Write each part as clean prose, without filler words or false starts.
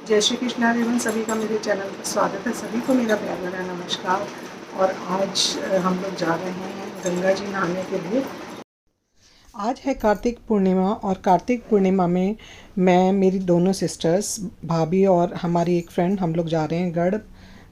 जय श्री कृष्ण एवं सभी का मेरे चैनल पर स्वागत है। सभी को मेरा प्यार भरा नमस्कार। और आज हम लोग जा रहे हैं गंगा जी नहाने के लिए। आज है कार्तिक पूर्णिमा और कार्तिक पूर्णिमा में मैं, मेरी दोनों सिस्टर्स, भाभी और हमारी एक फ्रेंड, हम लोग जा रहे हैं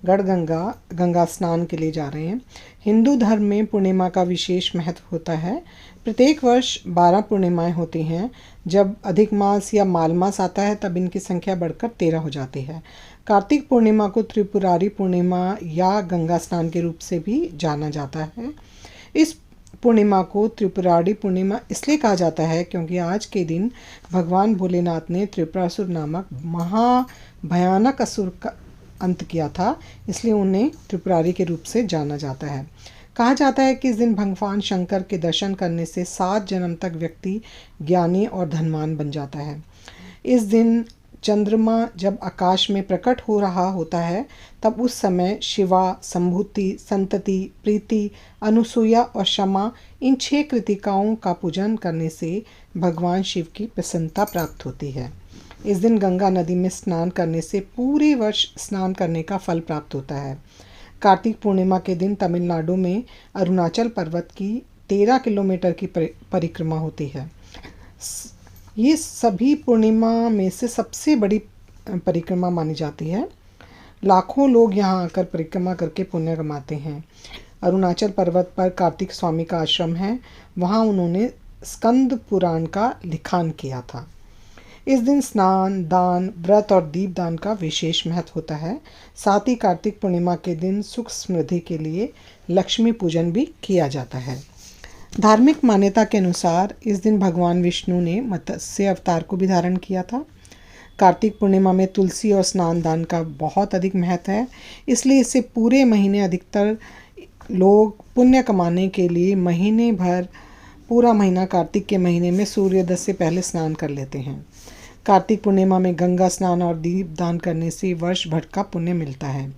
गंगा स्नान के लिए जा रहे हैं। हिंदू धर्म में पूर्णिमा का विशेष महत्व होता है। प्रत्येक वर्ष 12 पूर्णिमाएं होती हैं। जब अधिक मास या माल मास आता है तब इनकी संख्या बढ़कर 13 हो जाती है। कार्तिक पूर्णिमा को त्रिपुरारी पूर्णिमा या गंगा स्नान के रूप से भी जाना जाता है। इस पूर्णिमा को त्रिपुरारी पूर्णिमा इसलिए कहा जाता है क्योंकि आज के दिन भगवान भोलेनाथ ने त्रिपुरासुर नामक महाभयानक असुर का अंत किया था, इसलिए उन्हें त्रिपुरारी के रूप से जाना जाता है। कहा जाता है कि इस दिन भगवान शंकर के दर्शन करने से 7 जन्म तक व्यक्ति ज्ञानी और धनवान बन जाता है। इस दिन चंद्रमा जब आकाश में प्रकट हो रहा होता है तब उस समय शिवा, संभूति, संतति, प्रीति, अनुसूया और क्षमा, इन 6 कृतिकाओं का पूजन करने से भगवान शिव की प्रसन्नता प्राप्त होती है। इस दिन गंगा नदी में स्नान करने से पूरे वर्ष स्नान करने का फल प्राप्त होता है। कार्तिक पूर्णिमा के दिन तमिलनाडु में अरुणाचल पर्वत की 13 किलोमीटर की परिक्रमा होती है। ये सभी पूर्णिमा में से सबसे बड़ी परिक्रमा मानी जाती है। लाखों लोग यहाँ आकर परिक्रमा करके पुण्य कमाते हैं। अरुणाचल पर्वत पर कार्तिक स्वामी का आश्रम है, वहाँ उन्होंने स्कंद पुराण का लिखान किया था। इस दिन स्नान, दान, व्रत और दीपदान का विशेष महत्व होता है। साथ ही कार्तिक पूर्णिमा के दिन सुख समृद्धि के लिए लक्ष्मी पूजन भी किया जाता है। धार्मिक मान्यता के अनुसार इस दिन भगवान विष्णु ने मत्स्य अवतार को भी धारण किया था। कार्तिक पूर्णिमा में तुलसी और स्नान दान का बहुत अधिक महत्व है, इसलिए इससे पूरे महीने अधिकतर लोग पुण्य कमाने के लिए महीने भर, पूरा महीना कार्तिक के महीने में सूर्योदय से पहले स्नान कर लेते हैं। कार्तिक पूर्णिमा में गंगा स्नान और दीप दान करने से वर्ष भर का पुण्य मिलता है।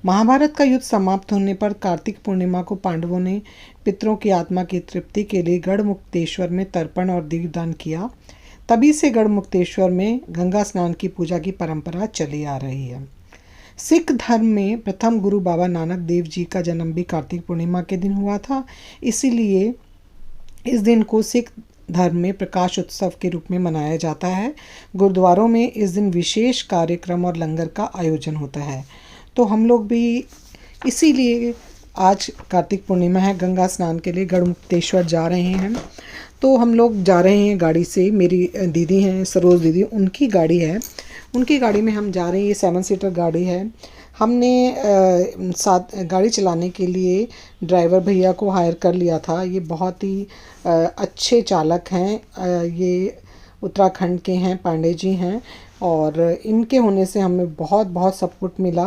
महाभारत का युद्ध समाप्त होने पर कार्तिक पूर्णिमा को पांडवों ने पितरों की आत्मा की तृप्ति के लिए गढ़मुक्तेश्वर में तर्पण और दीप दान किया। तभी से गढ़मुक्तेश्वर में गंगा स्नान की पूजा की परंपरा चली आ रही है। सिख धर्म में प्रथम गुरु बाबा नानक देव जी का जन्म भी कार्तिक पूर्णिमा के दिन हुआ था, इसीलिए इस दिन को सिख धर्म में प्रकाश उत्सव के रूप में मनाया जाता है। गुरुद्वारों में इस दिन विशेष कार्यक्रम और लंगर का आयोजन होता है। तो हम लोग भी इसीलिए आज कार्तिक पूर्णिमा है, गंगा स्नान के लिए गढ़मुक्तेश्वर जा रहे हैं। तो हम लोग जा रहे हैं गाड़ी से। मेरी दीदी हैं सरोज दीदी, उनकी गाड़ी है, उनकी गाड़ी में हम जा रहे हैं। ये 7 सीटर गाड़ी है। हमने साथ गाड़ी चलाने के लिए ड्राइवर भैया को हायर कर लिया था। ये बहुत ही अच्छे चालक हैं। ये उत्तराखंड के हैं, पांडे जी हैं, और इनके होने से हमें बहुत सपोर्ट मिला।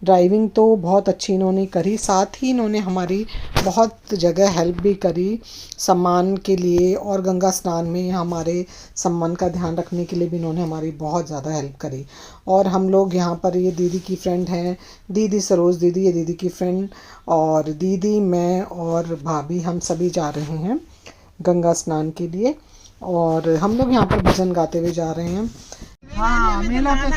ड्राइविंग तो बहुत अच्छी इन्होंने करी, साथ ही इन्होंने हमारी बहुत जगह हेल्प भी करी सम्मान के लिए, और गंगा स्नान में हमारे सम्मान का ध्यान रखने के लिए भी इन्होंने हमारी बहुत ज़्यादा हेल्प करी। और हम लोग यहाँ पर, ये दीदी की फ्रेंड हैं, दीदी सरोज दीदी, ये दीदी की फ्रेंड, और दीदी, मैं और भाभी, हम सभी जा रहे हैं गंगा स्नान के लिए। और हम लोग यहाँ पर भजन गाते हुए जा रहे हैं। हाँ, मेला पे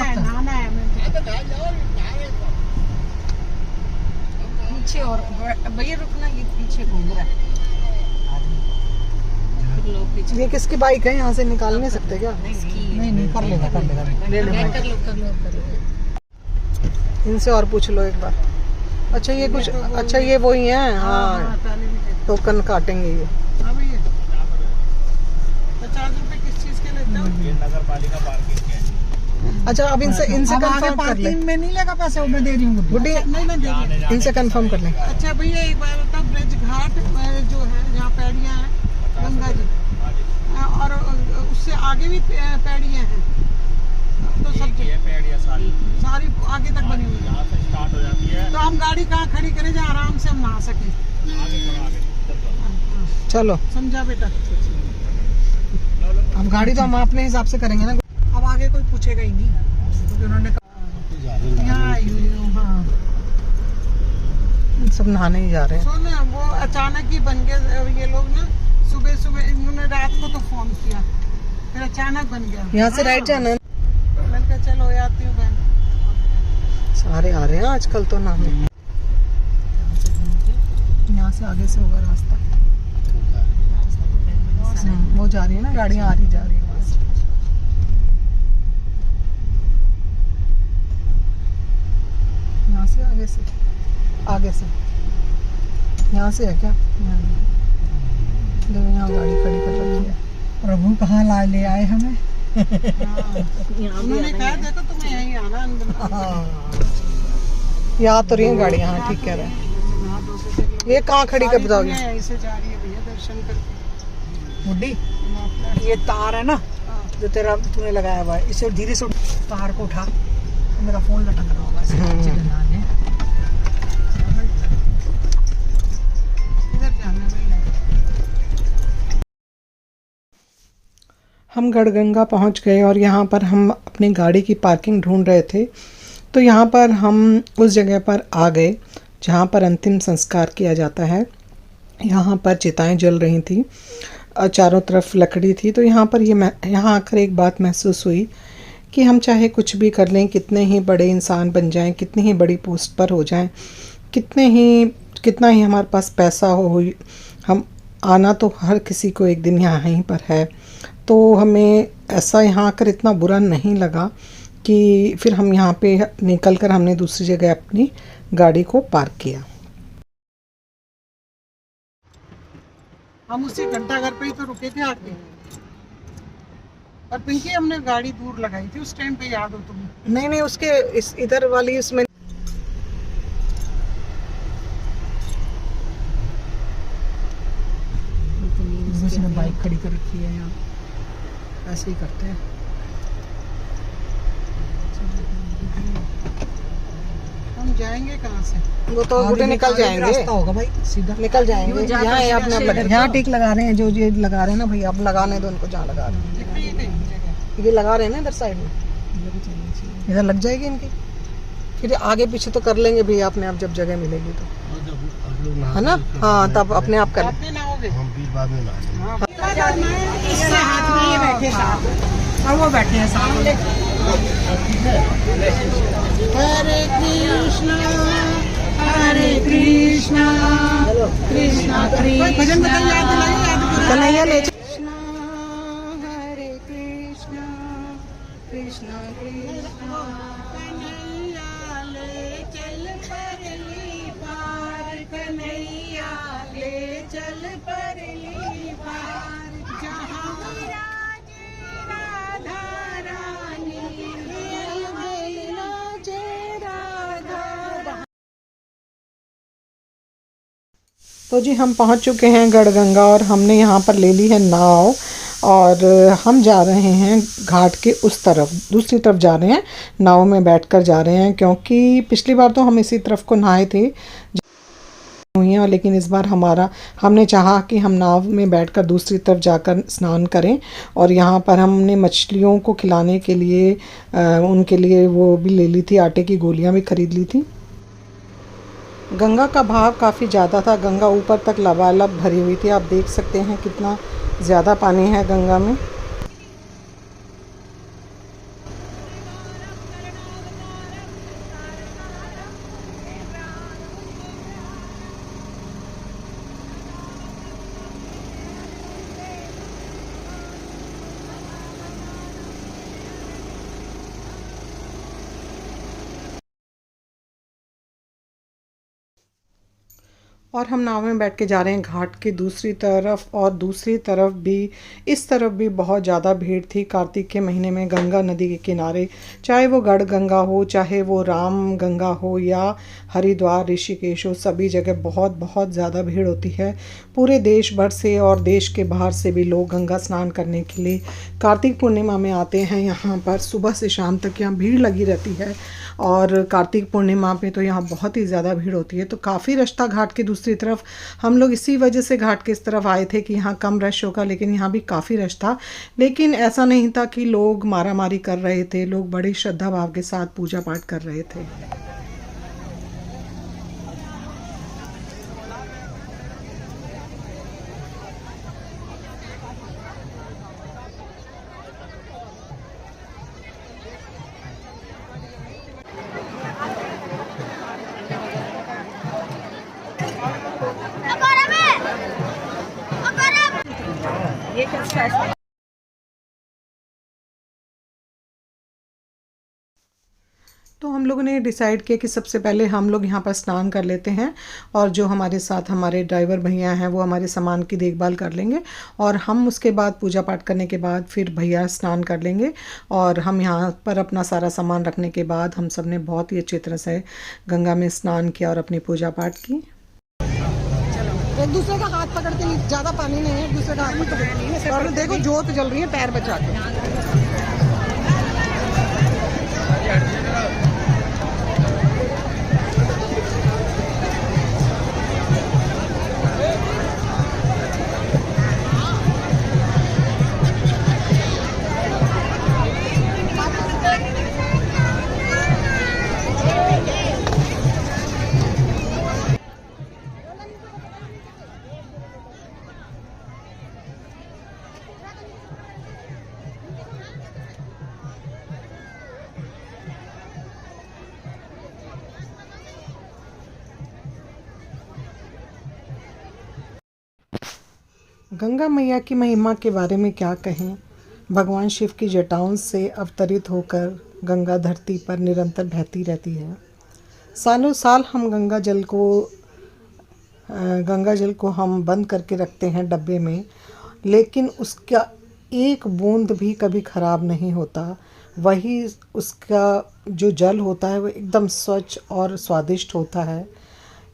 पीछे, और भैया रुकना, ये पीछे घूम रहा है। ये किसकी बाइक है? यहाँ से निकाल नहीं सकते क्या? नहीं, कर लेगा ले लो। इनसे और पूछ लो एक बार। अच्छा, ये कुछ, अच्छा ये वही है। हाँ, टोकन काटेंगे ये। 50 रुपए किस चीज के लेते हो? ये नगर पालिका पार्किंग के। अच्छा, अब इनसे कंफर्म कर ले। में नहीं लगा पैसे, वो मैं दे रही हूँ। गुड्डी, इनसे कंफर्म कर लें। अच्छा भैया, एक बार बताओ, ब्रिज घाट जो है जहाँ पैड़ियाँ हैं गंगा जी, और उससे आगे भी पैड़ियाँ हैं, तो सब पैड़ियाँ सारी आगे तक बनी हुई है। यहाँ से स्टार्ट हो जाती है। तो हम गाड़ी कहाँ खड़ी करें जहाँ आराम से हम नहा सकें? चलो, समझा बेटा? अब गाड़ी तो हम अपने हिसाब से करेंगे ना। अब आगे कोई पूछेगा ही नहीं, क्योंकि उन्होंने हाँ सब नहाने ही जा रहे हैं। सुन, वो अचानक ही बन गए ये लोग ना। सुबह इन्होंने रात को तो फोन किया, फिर अचानक बन गया। यहाँ से राइट जाना है। मैंने कहा चलो आती हूँ बहन। सारे आ रहे हैं आजकल तो नाम में। यहाँ से आगे से होगा रास्ता। वो जा रही है ना, गाड़ियाँ आ रही जा रही है वहाँ से। यहाँ से आगे से यहाँ से है क्या? देखो यहाँ गाड़ी खड़ी कर रखी है। प्रभु कहाँ ला ले आए हमें। उन्होंने कहा देखो तुम्हें यहीं आना अंदर। यहाँ तो रही है गाड़ी। हाँ ठीक कह रहे हैं। ये कहाँ खड़ी कर बताओगे? यहीं से जा रही है भैया दर्शन करके। बुड्ढी ये तार है ना जो तेरा तूने लगाया हुआ है, इसे धीरे से तार को उठा, मेरा फोन लटक रहा होगा इसे। इधर जाने में हम गढ़गंगा पहुंच गए और यहाँ पर हम अपनी गाड़ी की पार्किंग ढूंढ रहे थे। तो यहाँ पर हम उस जगह पर आ गए जहाँ पर अंतिम संस्कार किया जाता है। यहाँ पर चिताएं जल रही थी, चारों तरफ लकड़ी थी। तो यहाँ पर यहाँ आकर एक बात महसूस हुई कि हम चाहे कुछ भी कर लें, कितने ही बड़े इंसान बन जाएं, कितनी ही बड़ी पोस्ट पर हो जाएं, कितना ही हमारे पास पैसा हो, हम आना तो हर किसी को एक दिन यहाँ यहीं पर है। तो हमें ऐसा यहाँ आकर इतना बुरा नहीं लगा कि फिर हम यहाँ पे निकल कर हमने दूसरी जगह अपनी गाड़ी को पार्क किया। हम उसी घंटाघर पे ही तो रुके थे आके। और पिंकी हमने गाड़ी दूर लगाई थी उस टाइम पे, याद हो तुम्हें? नहीं उसके इधर वाली इसमें उसने बाइक खड़ी कर रखी है यहाँ। ऐसे ही करते हैं। हम जाएंगे कहाँ से? वो तो बूढ़े निकल जाएंगे, रास्ता होगा भाई, सीधा निकल जाएंगे। यहाँ है अपना यहाँ टिक लगा रहे हैं, जो ये लगा रहे हैं ना भाई, अब लगाने दो उनको जहाँ लगा रहे हैं। ये लगा रहे हैं ना इधर साइड में, इधर लग जाएगी इनकी। फिर आगे पीछे तो कर लेंगे भैया अपने आप, जब जगह मिलेगी तो, है ना? हाँ तब अपने आप कर लेंगे। और वो बैठे हैं सामने। हरे कृष्णा कृष्णा कृष्णा भजन बताइए, याद कन्हैया ले कृष्णा हरे कृष्णा कृष्णा कृष्णा कन्हैया ले चल परली पार, कन्हैया ले चल परली पार, जहाँ तो जी हम पहुंच चुके हैं गढ़गंगा और हमने यहाँ पर ले ली है नाव और हम जा रहे हैं घाट के उस तरफ, दूसरी तरफ जा रहे हैं। नाव में बैठकर जा रहे हैं क्योंकि पिछली बार तो हम इसी तरफ को नहाए थे हुई हैं, लेकिन इस बार हमने चाहा कि हम नाव में बैठकर दूसरी तरफ जाकर स्नान करें। और यहाँ पर हमने मछलियों को खिलाने के लिए उनके लिए वो भी ले ली थी, आटे की गोलियाँ भी खरीद ली थी। गंगा का बहाव काफ़ी ज़्यादा था, गंगा ऊपर तक लबालब भरी हुई थी। आप देख सकते हैं कितना ज़्यादा पानी है गंगा में। और हम नाव में बैठ के जा रहे हैं घाट की दूसरी तरफ। और दूसरी तरफ भी, इस तरफ भी बहुत ज़्यादा भीड़ थी। कार्तिक के महीने में गंगा नदी के किनारे, चाहे वो गढ़गंगा हो, चाहे वो राम गंगा हो या हरिद्वार ऋषिकेश हो, सभी जगह बहुत बहुत ज़्यादा भीड़ होती है। पूरे देश भर से और देश के बाहर से भी लोग गंगा स्नान करने के लिए कार्तिक पूर्णिमा में आते हैं। यहाँ पर सुबह से शाम तक यहाँ भीड़ लगी रहती है और कार्तिक पूर्णिमा पे तो यहाँ बहुत ही ज़्यादा भीड़ होती है। तो काफ़ी रश था घाट की दूसरी तरफ। हम लोग इसी वजह से घाट के इस तरफ आए थे कि यहाँ कम रश होगा, लेकिन यहाँ भी काफ़ी रश था। लेकिन ऐसा नहीं था कि लोग मारामारी कर रहे थे, लोग बड़ी श्रद्धा भाव के साथ पूजा पाठ कर रहे थे। तो हम लोगों ने डिसाइड किया कि सबसे पहले हम लोग यहाँ पर स्नान कर लेते हैं और जो हमारे साथ हमारे ड्राइवर भैया हैं वो हमारे सामान की देखभाल कर लेंगे और हम उसके बाद पूजा पाठ करने के बाद फिर भैया स्नान कर लेंगे। और हम यहाँ पर अपना सारा सामान रखने के बाद हम सब ने बहुत ही अच्छी तरह से गंगा में स्नान किया और अपनी पूजा पाठ की। एक दूसरे का हाथ पकड़ के, ज्यादा पानी नहीं है, एक दूसरे का हाथ पकड़। और देखो जोत जल रही है पैर बचा के। गंगा मैया की महिमा के बारे में क्या कहें। भगवान शिव की जटाओं से अवतरित होकर गंगा धरती पर निरंतर बहती रहती है। सालों साल हम गंगा जल को हम बंद करके रखते हैं डब्बे में, लेकिन उसका एक बूंद भी कभी ख़राब नहीं होता। वही उसका जो जल होता है वो एकदम स्वच्छ और स्वादिष्ट होता है।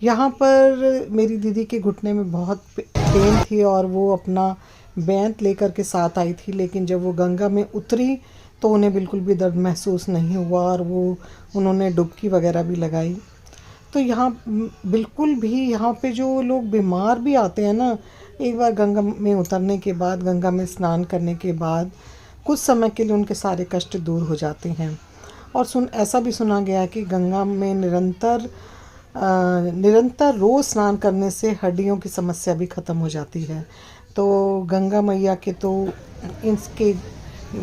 यहाँ पर मेरी दीदी के घुटने में बहुत पेन थी और वो अपना बैंत लेकर के साथ आई थी, लेकिन जब वो गंगा में उतरी तो उन्हें बिल्कुल भी दर्द महसूस नहीं हुआ और उन्होंने डुबकी वगैरह भी लगाई। तो यहाँ बिल्कुल भी, यहाँ पे जो लोग बीमार भी आते हैं ना, एक बार गंगा में उतरने के बाद, गंगा में स्नान करने के बाद कुछ समय के लिए उनके सारे कष्ट दूर हो जाते हैं। और ऐसा भी सुना गया है कि गंगा में निरंतर रोज़ स्नान करने से हड्डियों की समस्या भी ख़त्म हो जाती है। तो गंगा मैया के तो इसके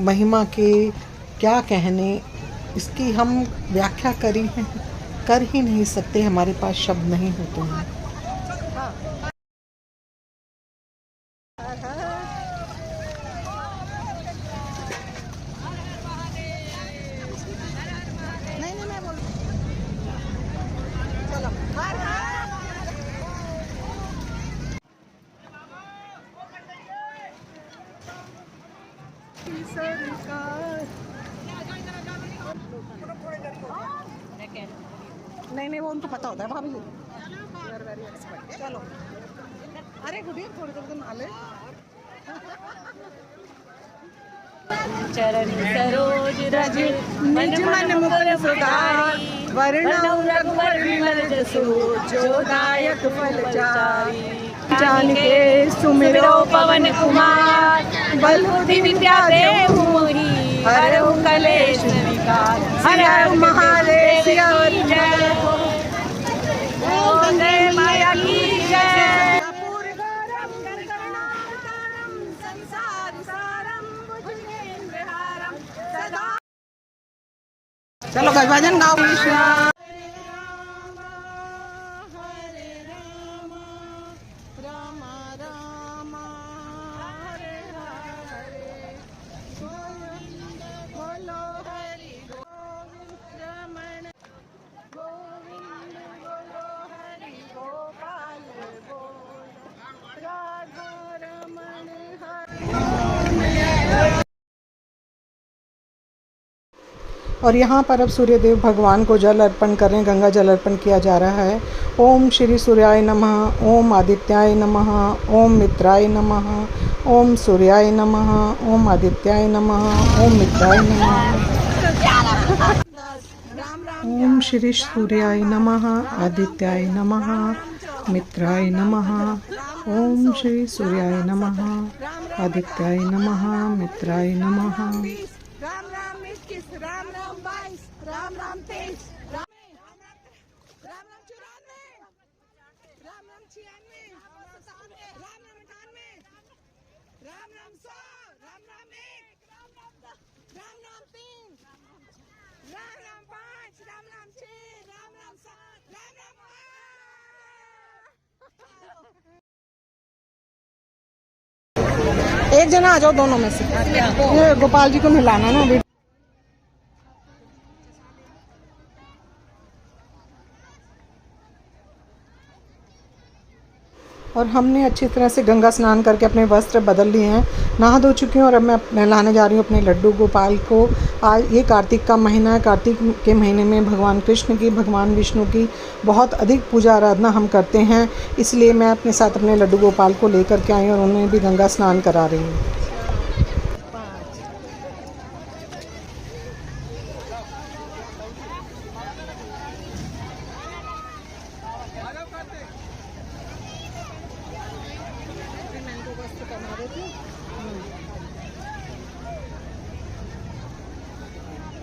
महिमा के क्या कहने, इसकी हम व्याख्या कर ही नहीं सकते, हमारे पास शब्द नहीं होते हैं। नहीं वो उनको पता होता है भाभी जी। चलो अरे गुडिया थोड़ी देर नाले चरण सरोज रज निज मन मुकुर सुधारी वर्णौ रघुवर विमल जसु जो दायक फल चारि जान के सुमिरो पवन कुमार बल बुद्धि विद्या देहु मोहि हरहु कलेश विकार हर हर महादेव की जय। ओम जय माया की जय। चलो भजन गाओ। कृष्णा और यहाँ पर अब सूर्यदेव भगवान को जल अर्पण करें, गंगा जल अर्पण किया जा रहा है। ओम श्री सूर्याय नमः, ओम आदित्याय नमः, ओम मित्राय नमः, ओम सूर्याय नमः, ओम आदित्याय नमः, ओम मित्राय नमः। ओम श्री सूर्याय नमः, आदित्याय नमः, मित्राय नमः। ओम श्री सूर्याय नमः, आदित्याय नमः, मित्राय नमः। राम राम 21, राम राम 22, राम राम 23, राम राम 94, राम राम 96, राम राम 98, राम राम 100, राम राम 1, राम राम 3, राम राम 5, राम राम 6, राम राम 7, राम राम 8। एक जना आ जाओ दोनों में से। ये गोपाल जी को मिलाना ना अभी। और हमने अच्छी तरह से गंगा स्नान करके अपने वस्त्र बदल लिए हैं, नहा धो चुकी हूँ और अब मैं नहलाने जा रही हूँ अपने लड्डू गोपाल को। आज ये कार्तिक का महीना है। कार्तिक के महीने में भगवान कृष्ण की, भगवान विष्णु की बहुत अधिक पूजा आराधना हम करते हैं, इसलिए मैं अपने साथ अपने लड्डू गोपाल को लेकर के आई और उन्हें भी गंगा स्नान करा रही हूँ।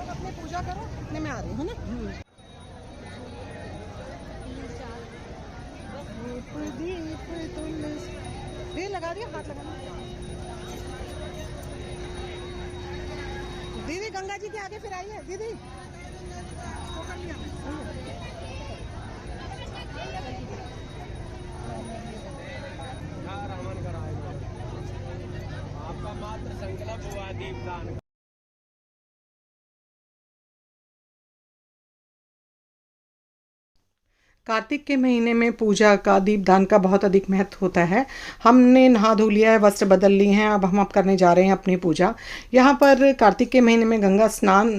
अपने पूजा करो, अपने में आ रही हूँ ना। ये लगा दिया, हाथ लगाना। दीदी गंगा जी के आगे फिर आइए दीदी। आपका मात्र संकल्प हुआ दीपदान। कार्तिक के महीने में पूजा का, दीपदान का बहुत अधिक महत्व होता है। हमने नहा धो लिया है, वस्त्र बदल लिए हैं, अब करने जा रहे हैं अपनी पूजा। यहाँ पर कार्तिक के महीने में गंगा स्नान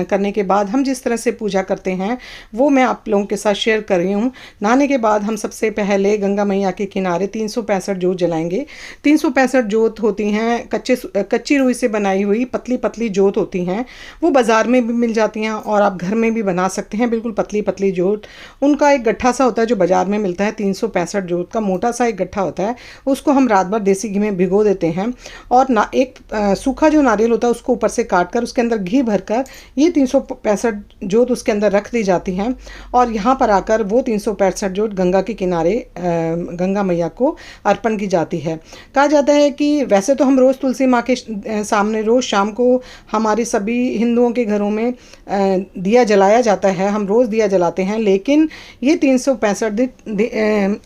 करने के बाद हम जिस तरह से पूजा करते हैं वो मैं आप लोगों के साथ शेयर कर रही हूँ। नहाने के बाद हम सबसे पहले गंगा मैया के किनारे 365 जोत जलाएंगे। 365 जोत होती हैं कच्ची रुई से बनाई हुई पतली पतली जोत होती हैं। वो बाज़ार में भी मिल जाती हैं और आप घर में भी बना सकते हैं, बिल्कुल पतली पतली जोत। उनका एक गट्ठा सा होता है जो बाजार में मिलता है, 365 जोत का मोटा सा एक गट्ठा होता है। उसको हम रात भर देसी घी में भिगो देते हैं और एक सूखा जो नारियल होता है उसको ऊपर से काट कर उसके अंदर घी भरकर ये 365 जोत उसके अंदर रख दी जाती हैं। और यहाँ पर आकर वो 365 जोत गंगा के किनारे गंगा मैया को अर्पण की जाती है। कहा जाता है कि वैसे तो हम रोज़ तुलसी माँ के सामने रोज़ शाम को हमारे सभी हिंदुओं के घरों में दिया जलाया जाता है, हम रोज़ दिया जलाते हैं, लेकिन ये 365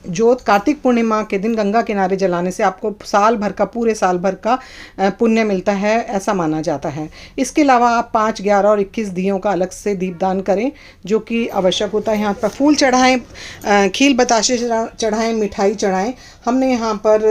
जोत कार्तिक पूर्णिमा के दिन गंगा किनारे जलाने से आपको साल भर का, पूरे साल भर का पुण्य मिलता है, ऐसा माना जाता है। इसके अलावा आप 5, 11 और 21 दियों का अलग से दीपदान करें जो कि आवश्यक होता है। यहाँ पर फूल चढ़ाएं, खील बताशे चढ़ाएं, मिठाई चढ़ाएं। हमने यहाँ पर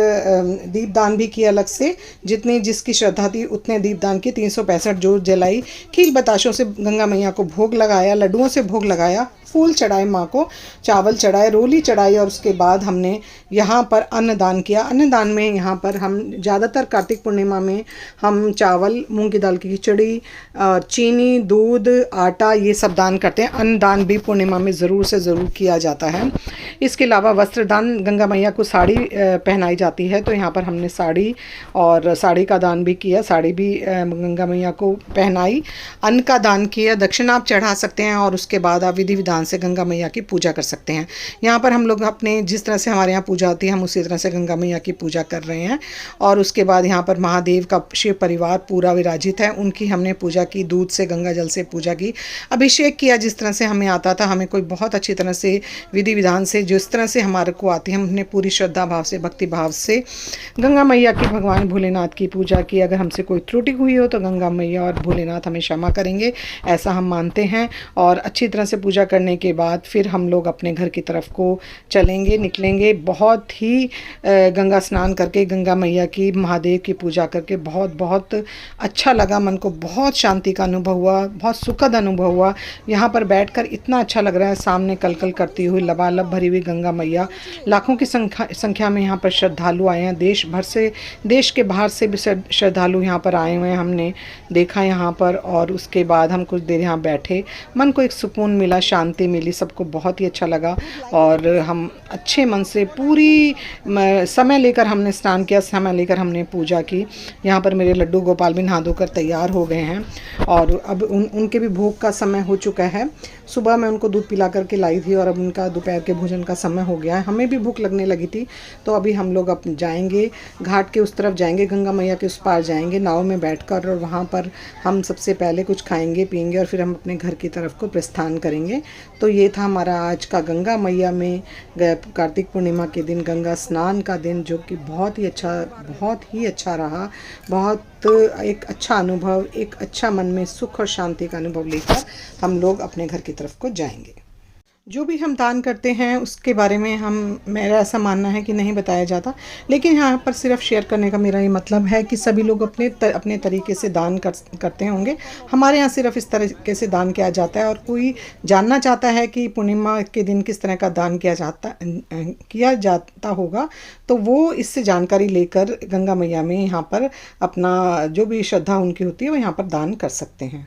दीपदान भी किया अलग से, जितनी जिसकी श्रद्धा थी उतने दीपदान की 365 जोत जलाई। खील बताशों से गंगा मैया को भोग लगाया, लड्डुओं से भोग लगाया, फूल चढ़ाए माँ को, चावल चढ़ाए, रोली चढ़ाई और उसके बाद हमने यहाँ पर अन्नदान किया। अन्नदान में यहाँ पर हम ज़्यादातर कार्तिक पूर्णिमा में हम चावल, मूंग की दाल की खिचड़ी, चीनी, दूध, आटा ये सब दान करते हैं। अन्नदान भी पूर्णिमा में ज़रूर से ज़रूर किया जाता है। इसके अलावा वस्त्रदान, गंगा मैया को साड़ी पहनाई जाती है, तो यहाँ पर हमने साड़ी और साड़ी का दान भी किया, साड़ी भी गंगा मैया को पहनाई। अन्न का दान किया, दक्षिणा आप चढ़ा सकते हैं और उसके बाद आप विधि विधान से गंगा मैया की पूजा कर सकते हैं। यहाँ पर हम लोग अपने जिस तरह से हमारे यहाँ पूजा होती है हम उसी तरह से गंगा मैया की पूजा कर रहे हैं। और उसके बाद यहाँ पर महादेव का शिव परिवार पूरा विराजित है, उनकी हमने पूजा की, दूध से, गंगा जल से पूजा की, अभिषेक किया जिस तरह से हमें आता था। हमें कोई बहुत अच्छी तरह से विधि विधान से जिस तरह से हमारे को आती है हमने पूरी श्रद्धा भाव से, भक्ति भाव से गंगा मैया की, भगवान भोलेनाथ की पूजा की। अगर हमसे कोई त्रुटि हुई हो तो गंगा मैया और भोलेनाथ हमें क्षमा करेंगे, ऐसा हम मानते हैं। और अच्छी तरह से पूजा करने के बाद फिर हम लोग अपने घर की तरफ को चलेंगे, निकलेंगे। बहुत ही गंगा स्नान करके, गंगा मैया की, महादेव की पूजा करके बहुत बहुत अच्छा लगा, मन को बहुत शांति का अनुभव हुआ, बहुत सुखद अनुभव हुआ। यहाँ पर बैठकर इतना अच्छा लग रहा है, सामने कलकल करती हुई लबालब भरी हुई गंगा मैया, लाखों की संख्या में यहाँ पर श्रद्धालु आए हैं, देश भर से, देश के बाहर से भी श्रद्धालु यहाँ पर आए हुए हैं, हमने देखा यहाँ पर। और उसके बाद हम कुछ देर यहाँ बैठे, मन को एक सुकून मिला, शांति मिली, सबको बहुत ही अच्छा लगा। और हम अच्छे मन से पूरी समय लेकर हमने स्नान किया, समय लेकर हमने पूजा की। यहाँ पर मेरे लड्डू गोपाल भी नहा धोकर तैयार हो गए हैं और अब उनके भी भोग का समय हो चुका है। सुबह मैं उनको दूध पिला करके लाई थी और अब उनका दोपहर के भोजन का समय हो गया है। हमें भी भूख लगने लगी थी, तो अभी हम लोग अब जाएंगे घाट के उस तरफ, जाएंगे गंगा मैया के उस पार जाएंगे नाव में बैठकर, और वहाँ पर हम सबसे पहले कुछ खाएंगे पिएंगे और फिर हम अपने घर की तरफ को प्रस्थान करेंगे। तो ये था हमारा आज का गंगा मैया में कार्तिक पूर्णिमा के दिन गंगा स्नान का दिन, जो कि बहुत ही अच्छा रहा। बहुत एक अच्छा अनुभव, एक अच्छा मन में सुख और शांति का अनुभव लेकर हम लोग अपने घर की तरफ को जाएंगे। जो भी हम दान करते हैं उसके बारे में मेरा ऐसा मानना है कि नहीं बताया जाता, लेकिन यहाँ पर सिर्फ शेयर करने का मेरा ये मतलब है कि सभी लोग अपने तरीके से दान करते होंगे। हमारे यहाँ सिर्फ इस तरीके से दान किया जाता है, और कोई जानना चाहता है कि पूर्णिमा के दिन किस तरह का दान किया जाता होगा, तो वो इससे जानकारी लेकर गंगा मैया में यहाँ पर अपना जो भी श्रद्धा उनकी होती है वो यहाँ पर दान कर सकते हैं।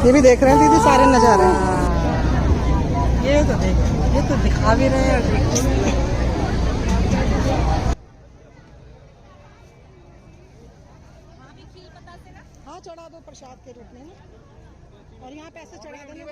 ये भी देख रहे हैं दीदी सारे नज़ारे। ये तो देख, ये तो दिखा भी रहे हैं और देख भी रहे हैं। हाँ चढ़ा दो प्रसाद के रूप में, और यहाँ पैसे चढ़ा देने।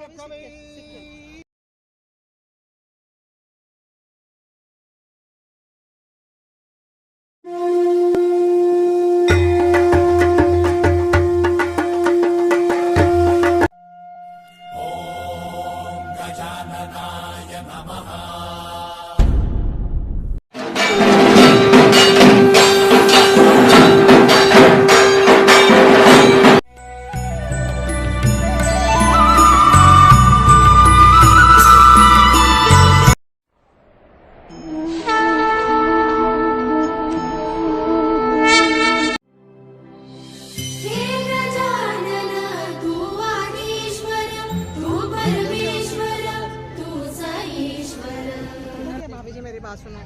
भाभी जी मेरी बात सुनो।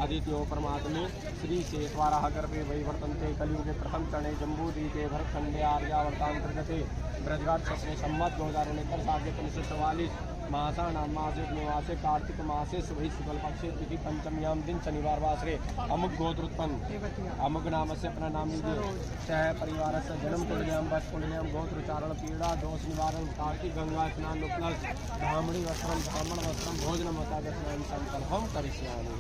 आदित्यो परमात्मे श्री शेषवाराह गर्भे वैवर्तन्ते कलियुगे प्रथम चरणे जम्बूद्वीपे भरतखंडे आर्यावर्तांतर्गते ब्रजघाट सप्तमे संवत 2069 साल के 1944 मासानां मासे निवासे कार्तिक मासे शुभे शुक्ल पक्षे तिथि पंचम्यां दिन शनिवार वासरे अमुक गोत्रोत्पन्न अमुक नाम से अपना नाम लीजिए। सह परिवार से जन्म कुंडल्यां बस कुंडल्यां गोत्रोच्चारण पीड़ा दोष निवारण कार्तिक गंगा स्नान उपलक्ष ब्राह्मणी वस्त्रम ब्राह्मण वस्त्रम भोजनम स्नान संकल्पम करिष्यामि।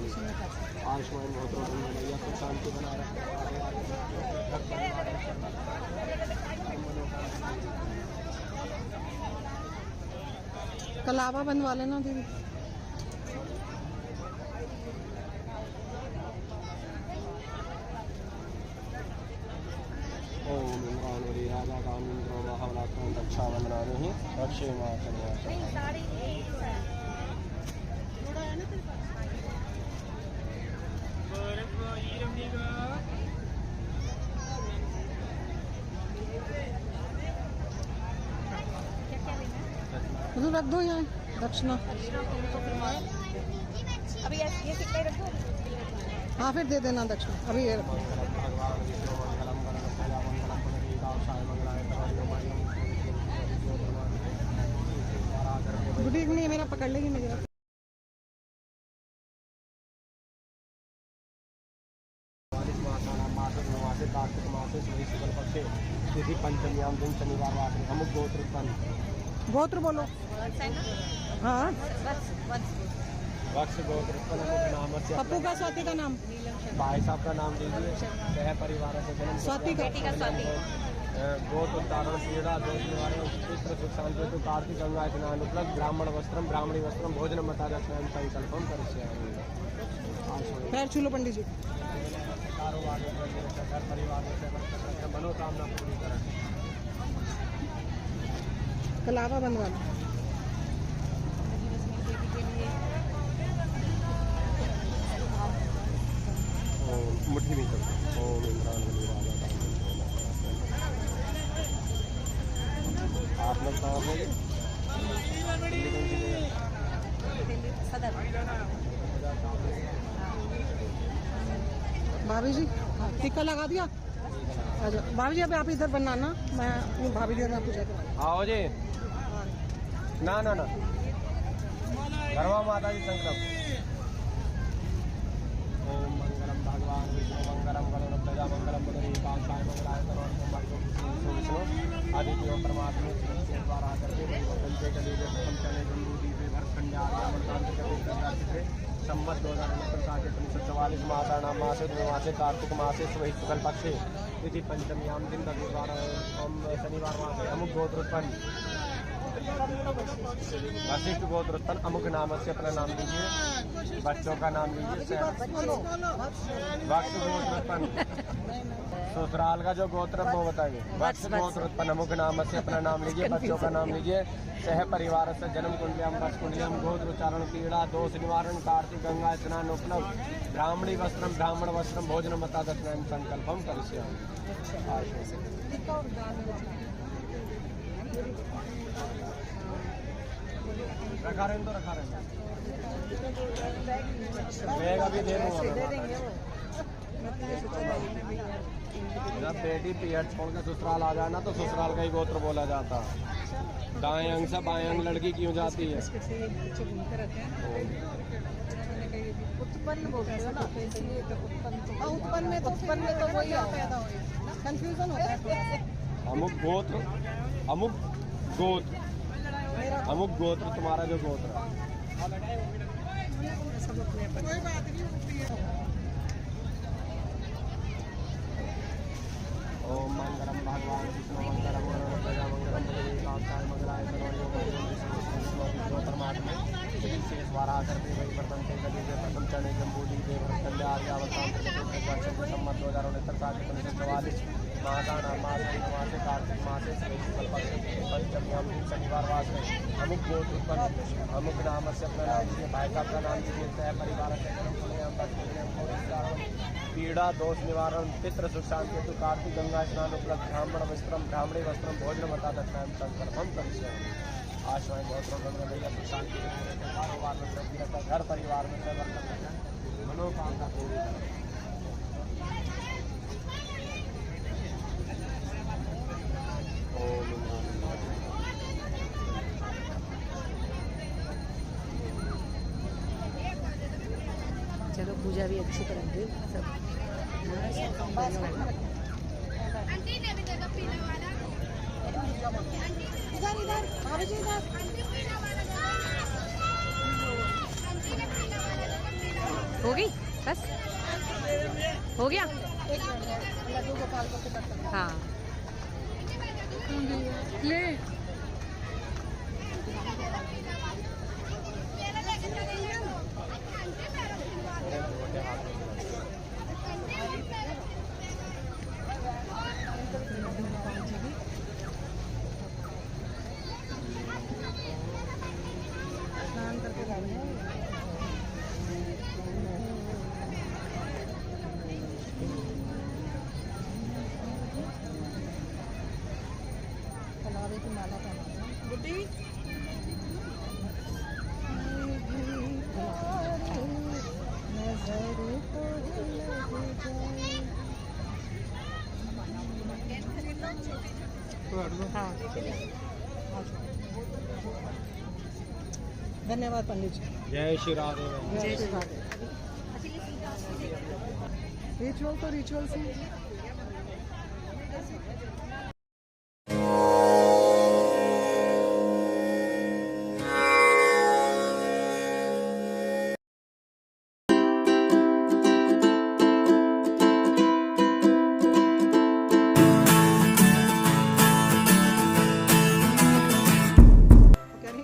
आयुष्मान गोत्रो मैया सुख शांति बना कलावा बनवा लेना दीदी। ओम इंद्राणुरी राजा कामिंद्रो महावलाक्रम रक्षाबंधनानि रक्षे तो रख दो यहाँ दक्षिणा। अभी ये सिक्का रख दो। हाँ फिर दे देना दक्षिणा। अभी ये रखो। गुड इवनिंग, मेरा पकड़ लेगी मुझे। कार्तिक मासे वही शुक्ल पक्षे तिथि पंचम्याम दिन शनिवार वासरे अमुक गोत्र उत्पन्न। गोत्र बोलो। हाँ, वक्ष गोत्र उत्पन्न अमुक नाम से पप्पू का स्वाति का नाम। भाई साहब का नाम दीजिए। सह परिवार से जन्म स्वाति का। गोत्र उच्चारण पीड़ा दोष निवारण पितृ सुख शांति हेतु कार्तिक गंगा स्नान उपलब्ध ब्राह्मण वस्त्रम ब्राह्मणी वस्त्रम भोजन मता दक्षिणाम संकल्पम करिष्यामि। पैर छू लो पंडित जी। कारोबार घर परिवार में मनोकामना पूरी करें। कलावा बनवा लो। मुट्ठी नहीं करते ओम इंद्रान आप लोग कहाँ हो गए? सदर भाभी जी टिक्का लगा दिया। अच्छा भाभी जी, अभी आप इधर बनाना, मैं भाभी जी ने पूछा था। आओ जी। ना ना ना गरवा माता जी संकल्प। ओम मंगलम भगवान विष्णु मंगलम गणोत्तजा मंगलम बदरी कांताय मंगलाय विष्णु आदित्य परमात्मा के द्वारा करके पंचे के लिए प्रथम चले जम्बूदी पे भरखंडा आर्य सम्मत 2049 मासा नाम मासे द्विमासे कार्तिक मासे वही शुक्ल पक्षे तिथि पंचम्याम दिन रविवार शनिवार मासे अमुक गोत्र उत्पन्न वशिष्ठ गोत्र उत्पन्न अमुक नाम से अपना नाम लीजिए। बच्चों का नाम लीजिए। वक्ष गोत्र उत्पन्न ससुराल का जो गोत्र वो बताइए। वक्ष गोत्र उत्पन्न अमुक नाम से अपना नाम लीजिए। बच्चों का नाम लीजिए। सह परिवार से जन्म कुंडलियम वक्ष कुंडलियम गोत्र उच्चारण पीड़ा दोष निवारण कार्तिक गंगा स्नान उपलब्ध ब्राह्मणी वस्त्रम ब्राह्मण वस्त्रम भोजन मता दक्षिणाम संकल्पम करिष्यामि। रखा रहें तो रखा रहें। बैग अभी दे दूँगा। जब बेटी पीरियड छोड़ के ससुराल आ जाना तो ससुराल का ही गोत्र बोला जाता। दाएं अंग से बाएं अंग लड़की क्यों जाती है? उत्पन्न बोलते हो ना, उत्पन्न में तो वही पैदा हो, कंफ्यूजन होता है। अमुक गोत्र अमुक गोत्र अमुक गोत्र तुम्हारा जो गोत्र है। कोई बात नहीं। ओम मंगलम भगवान विष्णु मंगलम गणोत्तजा मंगलम बदरी कांताय मंगलाय परमात्मा श्री शेष वारा करते वही वर्तन के गली के प्रथम चढ़े जम्बूदी देव कल्याण आर्यावतान सम्मत 2049 मासा नाम मासे कार्तिक मासे शुक्ल पक्ष पंचम्याम दिन शनिवार वास में अमुक गोत्र उत्पन्न अमुक नाम से अपना नाम लीजिए। भाई साहब का नाम लीजिए। सह परिवार से पीड़ा दोष निवारण पितृ सुख शांति हेतु कार्तिक गंगा स्नान उपलब्ध ब्राह्मण वस्त्रम ब्राह्मणी वस्त्रम भोजन मता दक्षिणाम संकल्पम करिष्यामि। आश्वाएं गोत्रों गंगा सुख शांति कारोबार में वृद्धि रखा घर परिवार में मनोकामना पूरी करें। ओम चलो पूजा भी अच्छी करेंगे सब। इधर इधर भाभी जी इधर। हो गई बस हो गया। लड्डू गोपाल को टिकट। हाँ ले स्नान करके जाएंगे। कलावे की माला पहना बुद्धि। हाँ धन्यवाद पंडित जी। जय श्री राधे। जय श्री राधे। रिचुअल तो रिचुअल से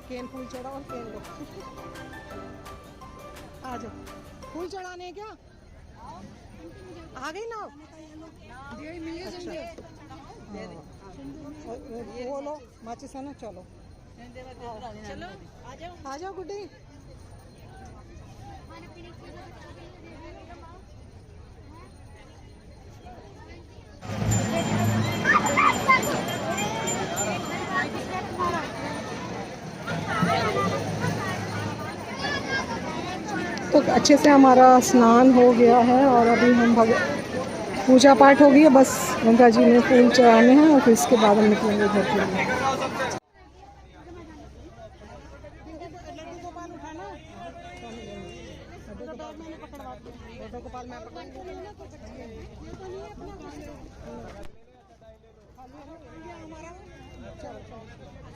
केन फूल चढ़ा और केन लो। आ जाओ, फूल चढ़ाने हैं क्या? आ गई ना? अच्छा। वो लो माचिस है ना, चलो चलो आ जाओ गुड्डी। तो अच्छे से हमारा स्नान हो गया है और अभी हम पूजा पाठ हो गई है, बस गंगा जी में फूल चढ़ाने हैं और फिर इसके बाद हम निकलेंगे घर के लिए।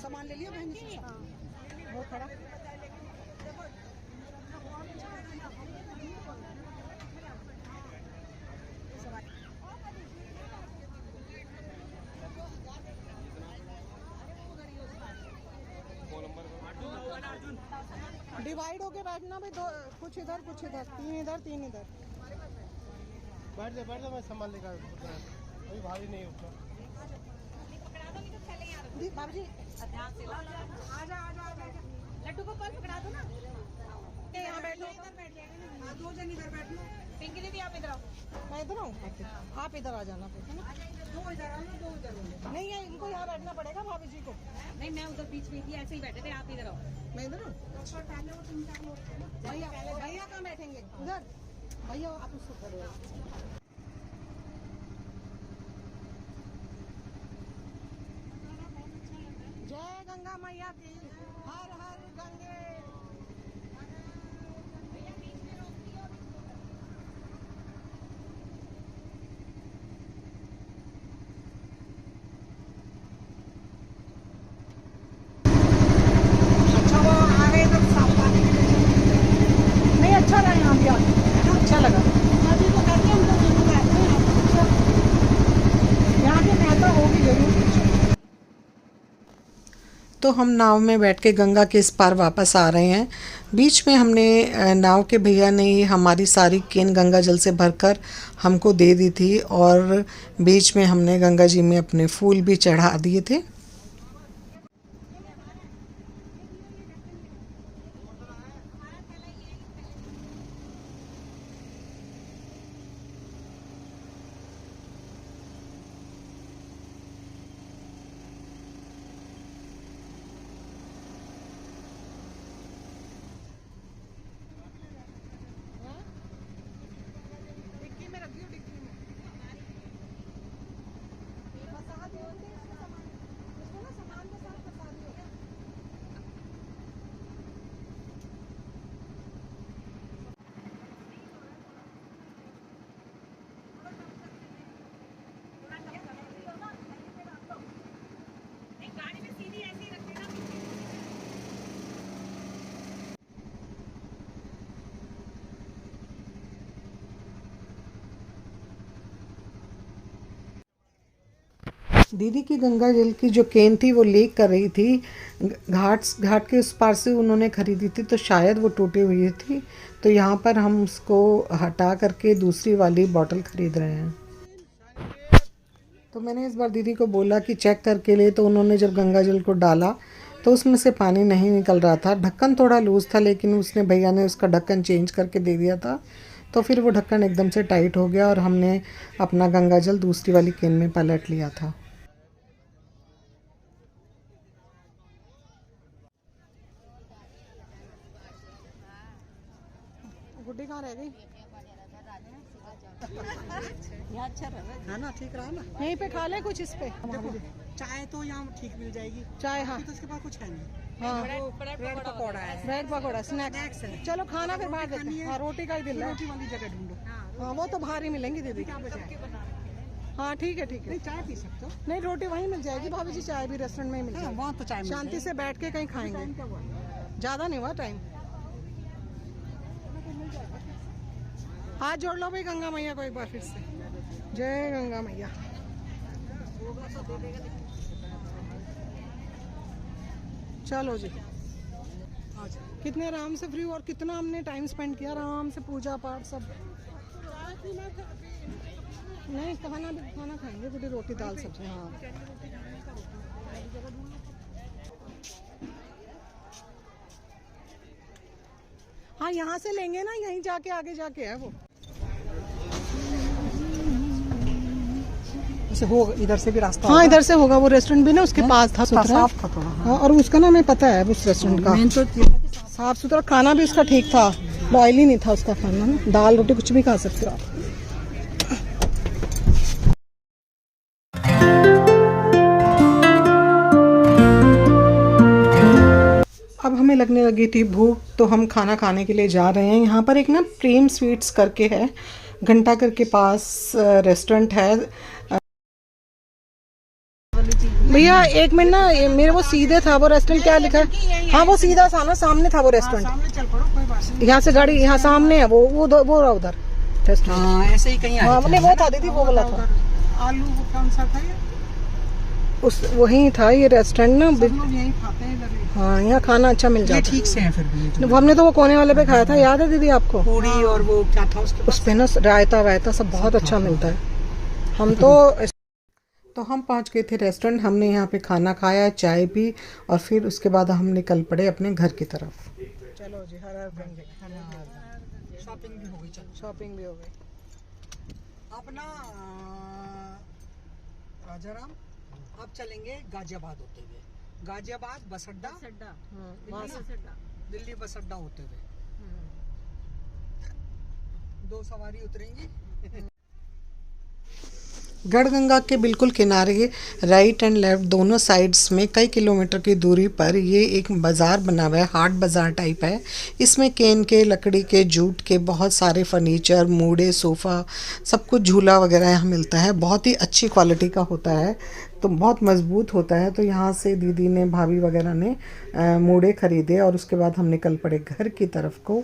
सामान ले लिया बहन से? वो खड़ा डिवाइड होके बैठना भाई, दो कुछ इधर कुछ इधर, तीन इधर तीन इधर। बैठ जा मैं सामान लेकर कोई भारी नहीं होता। बाबूजी आजा लड्डू को कल पकड़ा दो ना। यहाँ बैठो, दो जन इधर बैठो। पिंकी भी आप इधर आओ। मैं इधर आऊँ? आप इधर आ जाना फिर, है ना? दो इधर आओ ना, दो उधर। नहीं है, इनको यहाँ बैठना पड़ेगा भाभी जी को। नहीं मैं उधर बीच में थी, ऐसे ही बैठे थे, आप इधर आओ। मैं इधर हूँ। भैया भैया कहाँ बैठेंगे? उधर भैया आप उसको करो। जय गंगा मैया की, हर हर गंगे। अच्छा वो आ गए तो साफ पानी नहीं, अच्छा रहा यहाँ भी आके, अच्छा लगा। अभी तो कहते हैं हम तो जरूर रहते हैं यहाँ की महत्ता होगी जरूर। तो हम नाव में बैठ के गंगा के इस पार वापस आ रहे हैं। बीच में हमने नाव के भैया ने हमारी सारी केन गंगा जल से भरकर हमको दे दी थी और बीच में हमने गंगा जी में अपने फूल भी चढ़ा दिए थे। दीदी की गंगा जल की जो केन थी वो लीक कर रही थी। घाट के उस पार से उन्होंने ख़रीदी थी तो शायद वो टूटी हुई थी, तो यहाँ पर हम उसको हटा करके दूसरी वाली बॉटल ख़रीद रहे हैं। तो मैंने इस बार दीदी को बोला कि चेक करके ले, तो उन्होंने जब गंगा जल को डाला तो उसमें से पानी नहीं निकल रहा था। ढक्कन थोड़ा लूज़ था, लेकिन उसने भैया ने उसका ढक्कन चेंज करके दे दिया था, तो फिर वो ढक्कन एकदम से टाइट हो गया और हमने अपना गंगा जल दूसरी वाली केन में पलट लिया था। गुड्डी कहाँ रह गई? अच्छा रहा है ना, ठीक रहा ना। यहीं पे खा ले कुछ इस पे। चाय तो यहाँ ठीक मिल जाएगी, चाय, हाँ तो उसके बाद कुछ है नहीं। हाँ, ब्रेड पकौड़ा है, ब्रेड पकौड़ा स्नैक्स है। चलो खाना फिर बाहर देते हैं। हाँ, रोटी का ही दिल है। रोटी वाली जगह ढूंढो। हाँ वो तो बाहर ही मिलेंगी दीदी। क्या बचा है? हाँ ठीक है ठीक है। नहीं चाय पी सकते हो। नहीं रोटी वहीं मिल जाएगी भाभी जी, चाय भी रेस्टोरेंट में ही मिल हाँ, जाएगी। वहाँ तो चाय मिल शांति जाएगी। से बैठ के कहीं खाएंगे। टाइम क्या हुआ? ज़्यादा नहीं हुआ टाइम। हाथ जोड़ लो भाई गंगा मैया को एक बार फिर से। जय गंगा मैया। चलो जी, कितने आराम से फ्री और कितना हमने टाइम स्पेंड किया आराम से, पूजा पाठ सब। नहीं खाना खाएंगे, रोटी रोटी दाल सब्जी। हाँ हाँ यहाँ से लेंगे ना, यहीं जाके आगे जाके है वो। ऐसे हो इधर से भी रास्ता हाँ इधर से होगा, वो रेस्टोरेंट भी ना उसके पास था सुथरा। साफ था थोड़ा। हाँ और उसका ना हमें पता है उस रेस्टोरेंट का मेन तो साफ सुथरा, खाना भी उसका ठीक था, ऑयली नहीं था उसका खाना ना, दाल रोटी कुछ भी खा सकते हो आप। अब हमें लगने लगी थी भूख, तो हम खाना खाने के लिए जा रहे हैं। यहाँ पर एक ना प्रेम स्वीट्स करके है, घंटाघर के पास रेस्टोरेंट है। भैया एक मिनट ना, मेरे वो सीधे था वो रेस्टोरेंट, क्या लिखा है? हाँ वो सीधा था ना, सामने था वो रेस्टोरेंट। सामने चल पड़ो, कोई बात नहीं। यहाँ से गाड़ी यहाँ सामने है, वो रहा उधर रेस्टोरेंट। हाँ ऐसे ही कहीं हाँ नहीं वो था दीदी, वो वाला था। आलू वो कौन सा था ये? उस वहीं था ये रेस्टोरेंट ना। सब लोग यहीं खाते हैं इधर ही। हाँ यहाँ खाना अच्छा मिल ये जाता ठीक से है फिर भी। है। हमने तो वो कोने वाले पे खाया था, याद है दीदी आपको? पूरी और वो क्या था उसके उस पे ना रायता वायता सब बहुत अच्छा मिलता है। हम तो हम पहुंच गए थे रेस्टोरेंट, हमने यहाँ पे खाना खाया, चाय पी और फिर उसके बाद हम निकल पड़े अपने घर की तरफ। चलो जी, हर हर गंगे। शॉपिंग भी हो गई। चलो शॉपिंग भी हो गई। अपना राजाराम अब चलेंगे गाजियाबाद होते हुए, गाजियाबाद बस अड्डा, दिल्ली बस अड्डा होते हुए 2 सवारी उतरेंगी। गढ़गंगा के बिल्कुल किनारे राइट एंड लेफ्ट दोनों साइड्स में कई किलोमीटर की दूरी पर ये एक बाज़ार बना हुआ है, हाट बाज़ार टाइप है। इसमें केन के, लकड़ी के, जूट के बहुत सारे फर्नीचर, मूड़े, सोफ़ा, सब कुछ, झूला वगैरह यहाँ मिलता है। बहुत ही अच्छी क्वालिटी का होता है, तो बहुत मज़बूत होता है। तो यहाँ से दीदी ने, भाभी वगैरह ने मूड़े ख़रीदे और उसके बाद हम निकल पड़े घर की तरफ को।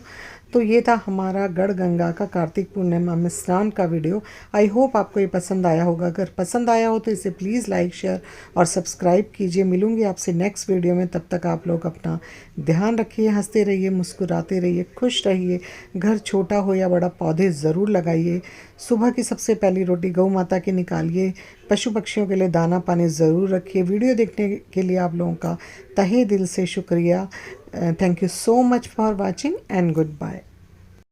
तो ये था हमारा गढ़गंगा का कार्तिक पूर्णिमा में स्नान का वीडियो। आई होप आपको ये पसंद आया होगा। अगर पसंद आया हो तो इसे प्लीज़ लाइक, शेयर और सब्सक्राइब कीजिए। मिलूंगी आपसे नेक्स्ट वीडियो में, तब तक आप लोग अपना ध्यान रखिए, हंसते रहिए, मुस्कुराते रहिए, खुश रहिए। घर छोटा हो या बड़ा, पौधे ज़रूर लगाइए। सुबह की सबसे पहली रोटी गौ माता की निकालिए। पशु पक्षियों के लिए दाना पानी ज़रूर रखिए। वीडियो देखने के लिए आप लोगों का तहे दिल से शुक्रिया। Thank you so much for watching and goodbye.